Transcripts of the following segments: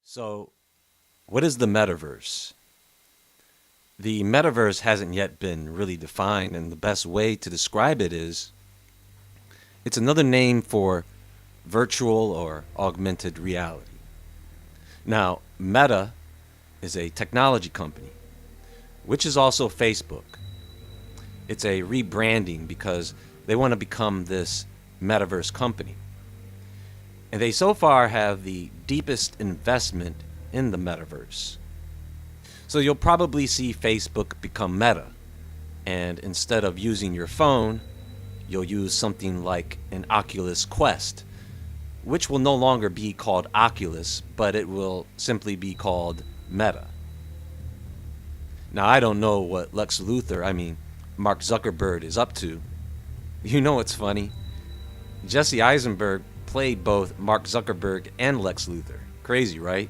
So, what is the metaverse? The metaverse hasn't yet been really defined, and the best way to describe it is it's another name for virtual or augmented reality. Now, Meta is a technology company, which is also Facebook. It's a rebranding because they want to become this metaverse company. And they so far have the deepest investment in the metaverse. So you'll probably see Facebook become Meta. And instead of using your phone, you'll use something like an Oculus Quest, which will no longer be called Oculus, but it will simply be called Meta. Now, I don't know what Mark Zuckerberg is up to. You know what's funny? Jesse Eisenberg played both Mark Zuckerberg and Lex Luthor. Crazy, right?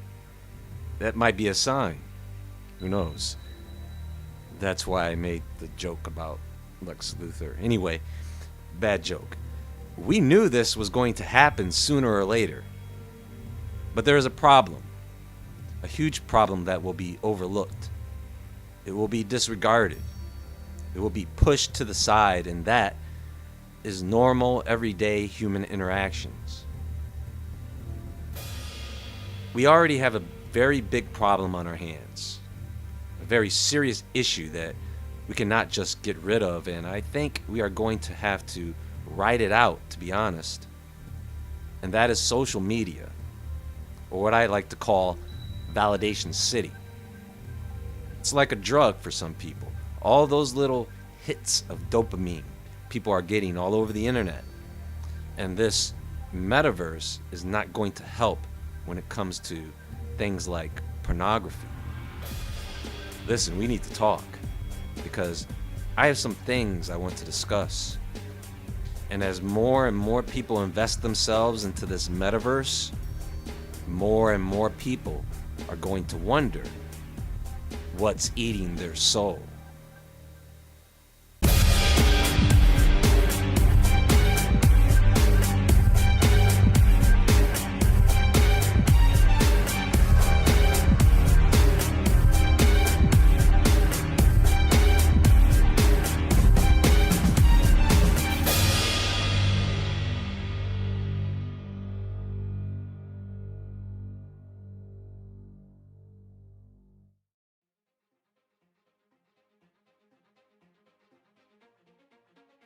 That might be a sign. Who knows? That's why I made the joke about Lex Luthor. Anyway, bad joke. We knew this was going to happen sooner or later. But there is a problem. A huge problem that will be overlooked. It will be disregarded. It will be pushed to the side, and that is normal, everyday human interactions. We already have a very big problem on our hands. A very serious issue that we cannot just get rid of, and I think we are going to have to write it out, to be honest. And that is social media, or what I like to call validation city. It's like a drug for some people. All those little hits of dopamine people are getting all over the internet. And this metaverse is not going to help when it comes to things like pornography. Listen, we need to talk because I have some things I want to discuss. And as more and more people invest themselves into this metaverse, more and more people are going to wonder what's eating their soul.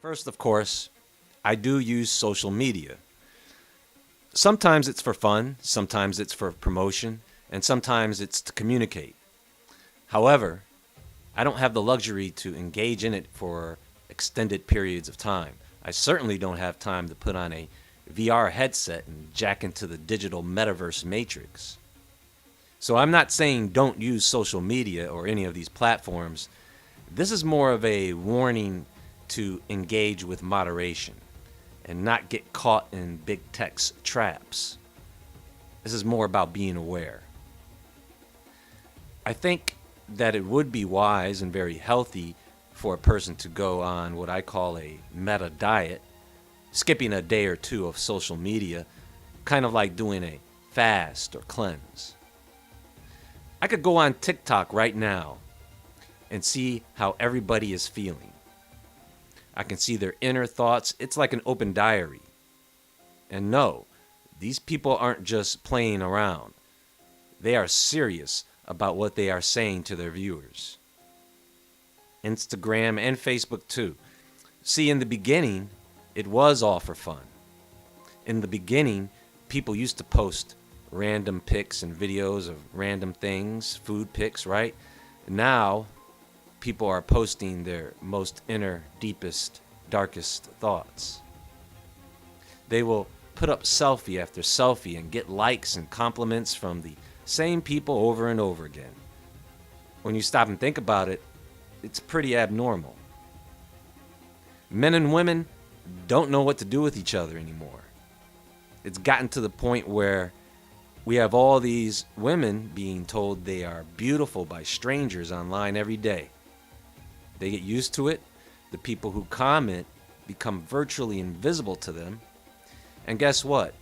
First, of course, I do use social media. Sometimes it's for fun, sometimes it's for promotion, and sometimes it's to communicate. However, I don't have the luxury to engage in it for extended periods of time. I certainly don't have time to put on a VR headset and jack into the digital metaverse matrix. So I'm not saying don't use social media or any of these platforms. This is more of a warning to engage with moderation and not get caught in big tech's traps. This is more about being aware. I think that it would be wise and very healthy for a person to go on what I call a meta diet, skipping a day or two of social media, kind of like doing a fast or cleanse. I could go on TikTok right now and see how everybody is feeling. I can see their inner thoughts. It's like an open diary. And no, these people aren't just playing around. They are serious about what they are saying to their viewers. Instagram and Facebook too. See, in the beginning, it was all for fun. In the beginning, people used to post random pics and videos of random things, food pics, right? Now, people are posting their most inner, deepest, darkest thoughts. They will put up selfie after selfie and get likes and compliments from the same people over and over again. When you stop and think about it, it's pretty abnormal. Men and women don't know what to do with each other anymore. It's gotten to the point where we have all these women being told they are beautiful by strangers online every day. They get used to it. The people who comment become virtually invisible to them. And guess what?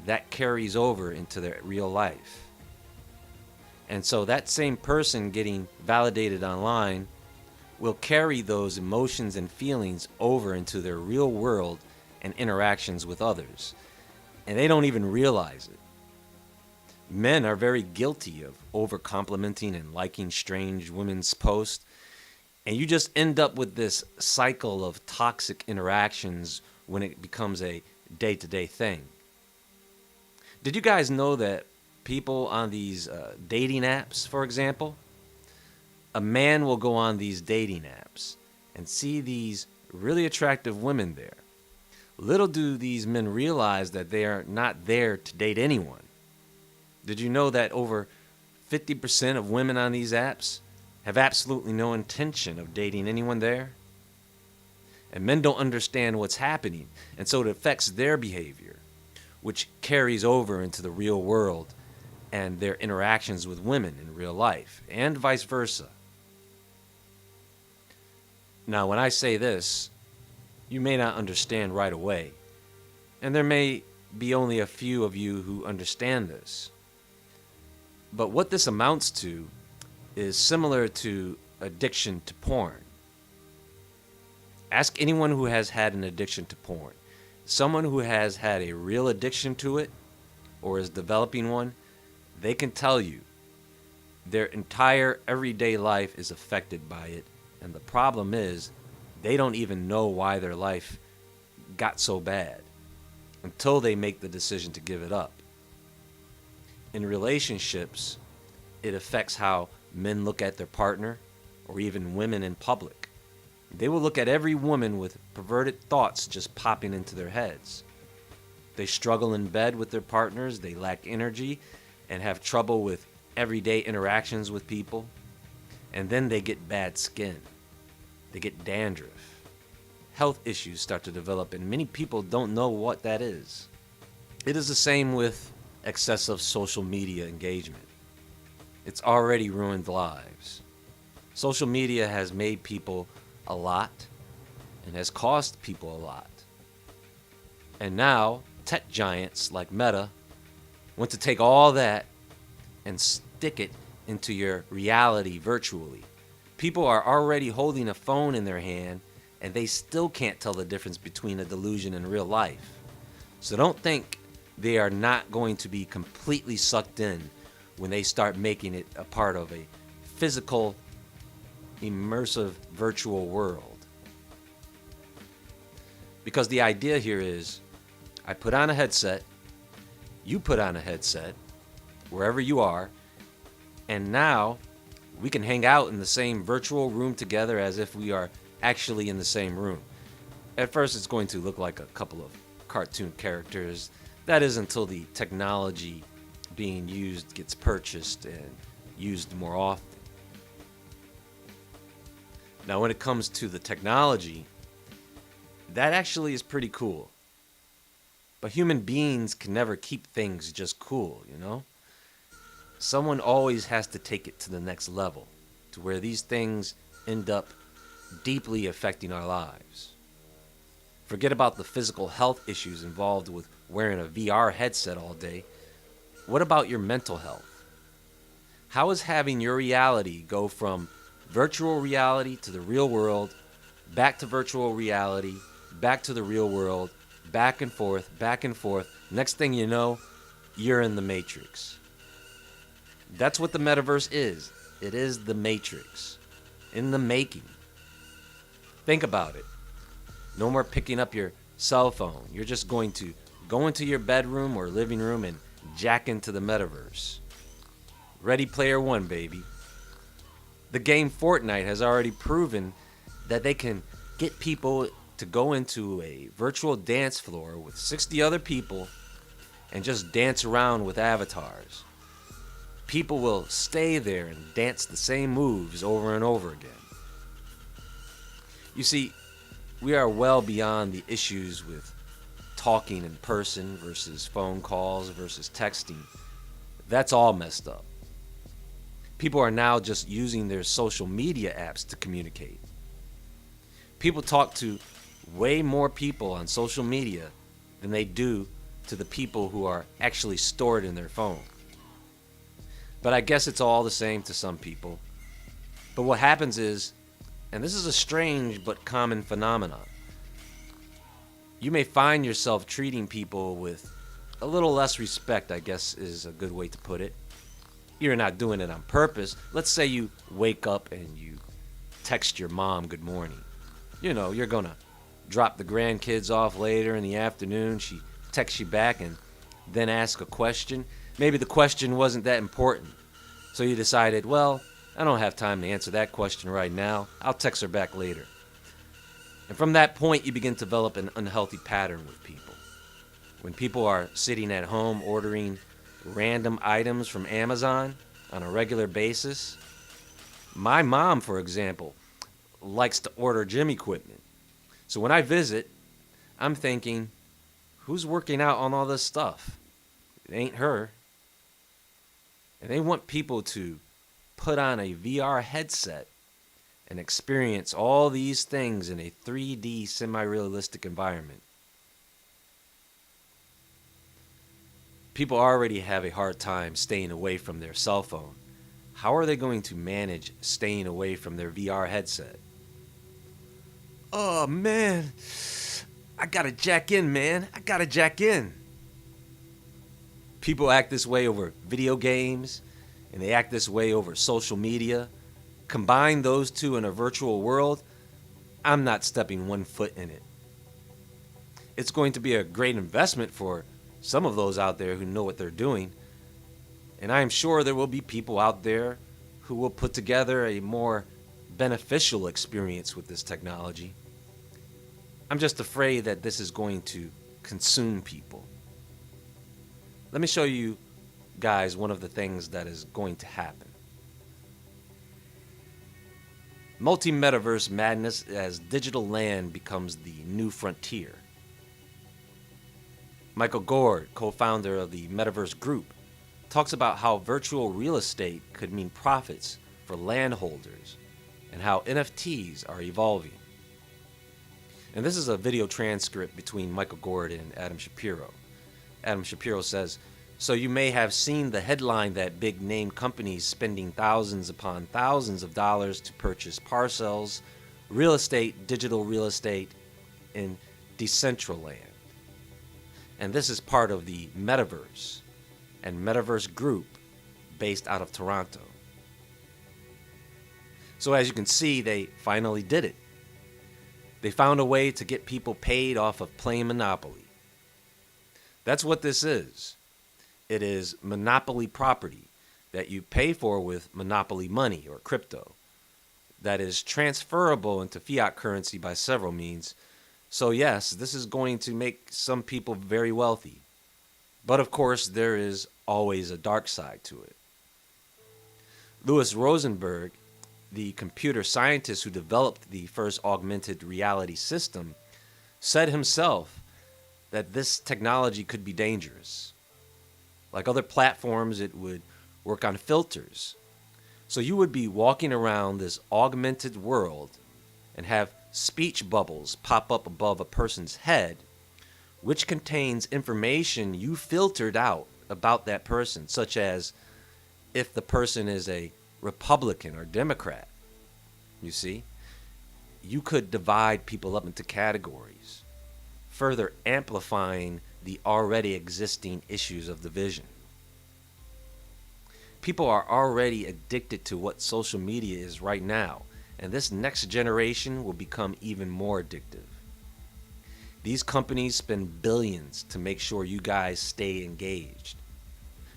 That carries over into their real life. And so that same person getting validated online will carry those emotions and feelings over into their real world and interactions with others. And they don't even realize it. Men are very guilty of over complimenting and liking strange women's posts. And you just end up with this cycle of toxic interactions when it becomes a day-to-day thing. Did you guys know that people on these dating apps, for example, a man will go on these dating apps and see these really attractive women there. Little do these men realize that they are not there to date anyone. Did you know that over 50% of women on these apps have absolutely no intention of dating anyone there? And men don't understand what's happening, and so it affects their behavior, which carries over into the real world and their interactions with women in real life, and vice versa. Now, when I say this, you may not understand right away, and there may be only a few of you who understand this. But what this amounts to is similar to addiction to porn. Ask anyone who has had an addiction to porn. Someone who has had a real addiction to it or is developing one, they can tell you their entire everyday life is affected by it. And the problem is they don't even know why their life got so bad until they make the decision to give it up. In relationships, it affects how men look at their partner or even women in public. They will look at every woman with perverted thoughts just popping into their heads. They struggle in bed with their partners, they lack energy and have trouble with everyday interactions with people. And then they get bad skin. They get dandruff. Health issues start to develop, and many people don't know what that is. It is the same with excessive social media engagement. It's already ruined lives. Social media has made people a lot and has cost people a lot. And now, tech giants like Meta want to take all that and stick it into your reality virtually. People are already holding a phone in their hand and they still can't tell the difference between a delusion and real life. So don't think they are not going to be completely sucked in when they start making it a part of a physical, immersive virtual world. Because the idea here is, I put on a headset, you put on a headset, wherever you are, and now we can hang out in the same virtual room together as if we are actually in the same room. At first it's going to look like a couple of cartoon characters. That is until the technology being used gets purchased and used more often. Now when it comes to the technology, that actually is pretty cool. But human beings can never keep things just cool, you know? Someone always has to take it to the next level, to where these things end up deeply affecting our lives. Forget about the physical health issues involved with wearing a VR headset all day. What about your mental health? How is having your reality go from virtual reality to the real world, back to virtual reality, back to the real world, back and forth, back and forth. Next thing you know, you're in the Matrix. That's what the metaverse is. It is the Matrix. In the making. Think about it. No more picking up your cell phone. You're just going to go into your bedroom or living room and jack into the metaverse. Ready Player One, baby. The game Fortnite has already proven that they can get people to go into a virtual dance floor with 60 other people and just dance around with avatars. People will stay there and dance the same moves over and over again. You see, we are well beyond the issues with talking in person versus phone calls versus texting. That's all messed up. People are now just using their social media apps to communicate. People talk to way more people on social media than they do to the people who are actually stored in their phone. But I guess it's all the same to some people. But what happens is, and this is a strange but common phenomenon, you may find yourself treating people with a little less respect, I guess is a good way to put it. You're not doing it on purpose. Let's say you wake up and you text your mom good morning. You know, you're going to drop the grandkids off later in the afternoon. She texts you back and then asks a question. Maybe the question wasn't that important. So you decided, well, I don't have time to answer that question right now. I'll text her back later. And from that point, you begin to develop an unhealthy pattern with people. When people are sitting at home ordering random items from Amazon on a regular basis, my mom, for example, likes to order gym equipment. So when I visit, I'm thinking, who's working out on all this stuff? It ain't her. And they want people to put on a VR headset and experience all these things in a 3D semi-realistic environment. People already have a hard time staying away from their cell phone. How are they going to manage staying away from their VR headset? Oh man, I gotta jack in, man. I gotta jack in. People act this way over video games, and they act this way over social media. Combine those two in a virtual world, I'm not stepping one foot in it. It's going to be a great investment for some of those out there who know what they're doing. And I am sure there will be people out there who will put together a more beneficial experience with this technology. I'm just afraid that this is going to consume people. Let me show you guys one of the things that is going to happen. Multi-metaverse madness as digital land becomes the new frontier. Michael Gord, co-founder of the Metaverse Group, talks about how virtual real estate could mean profits for landholders and how NFTs are evolving. And this is a video transcript between Michael Gord and Adam Shapiro. Adam Shapiro says, "So you may have seen the headline that big name companies spending thousands upon thousands of dollars to purchase parcels, real estate, digital real estate in Decentraland. And this is part of the Metaverse and Metaverse Group based out of Toronto." So as you can see, they finally did it. They found a way to get people paid off of playing Monopoly. That's what this is. It is monopoly property that you pay for with monopoly money or crypto that is transferable into fiat currency by several means. So yes, this is going to make some people very wealthy. But of course, there is always a dark side to it. Louis Rosenberg, the computer scientist who developed the first augmented reality system, said himself that this technology could be dangerous. Like other platforms, it would work on filters. So you would be walking around this augmented world and have speech bubbles pop up above a person's head, which contains information you filtered out about that person, such as if the person is a Republican or Democrat. You see, you could divide people up into categories, further amplifying the already existing issues of division. People are already addicted to what social media is right now, and this next generation will become even more addictive. These companies spend billions to make sure you guys stay engaged.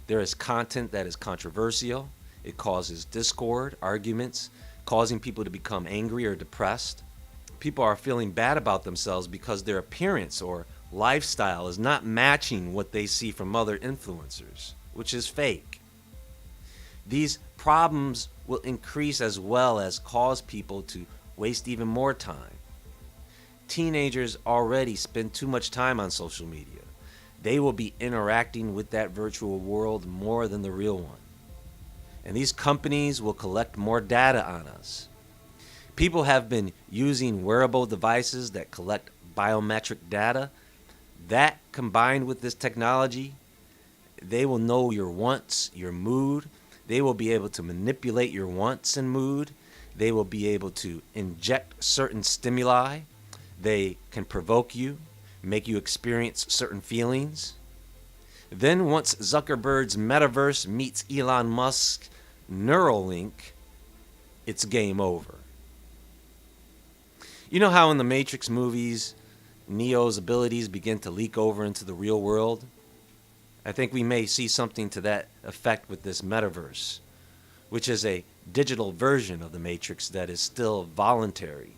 There is content that is controversial. It causes discord, arguments, causing people to become angry or depressed. People are feeling bad about themselves because their appearance or lifestyle is not matching what they see from other influencers, which is fake. These problems will increase as well as cause people to waste even more time. Teenagers already spend too much time on social media. They will be interacting with that virtual world more than the real one. And these companies will collect more data on us. People have been using wearable devices that collect biometric data. That, combined with this technology, they will know your wants, your mood. They will be able to manipulate your wants and mood. They will be able to inject certain stimuli. They can provoke you, make you experience certain feelings. Then once Zuckerberg's metaverse meets Elon Musk's Neuralink, it's game over. You know how in the Matrix movies, Neo's abilities begin to leak over into the real world? I think we may see something to that effect with this metaverse, which is a digital version of the Matrix that is still voluntary.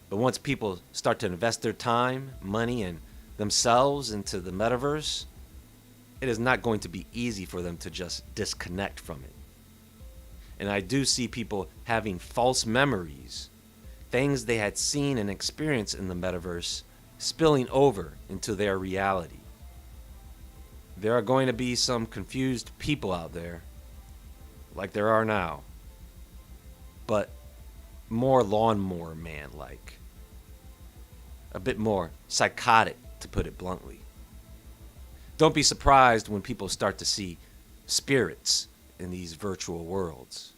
But once people start to invest their time, money, and themselves into the metaverse, it is not going to be easy for them to just disconnect from it. And I do see people having false memories, things they had seen and experienced in the metaverse, spilling over into their reality. There are going to be some confused people out there, like there are now, but more lawnmower man-like. A bit more psychotic, to put it bluntly. Don't be surprised when people start to see spirits in these virtual worlds.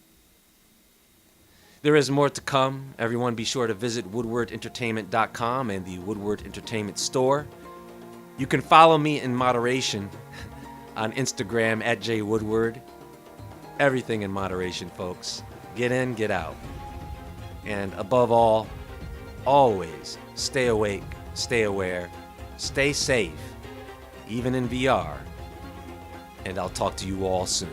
There is more to come. Everyone be sure to visit woodwardentertainment.com and the Woodward Entertainment store. You can follow me in moderation on Instagram at jwoodward. Everything in moderation, folks. Get in, get out. And above all, always stay awake, stay aware, stay safe, even in VR. And I'll talk to you all soon.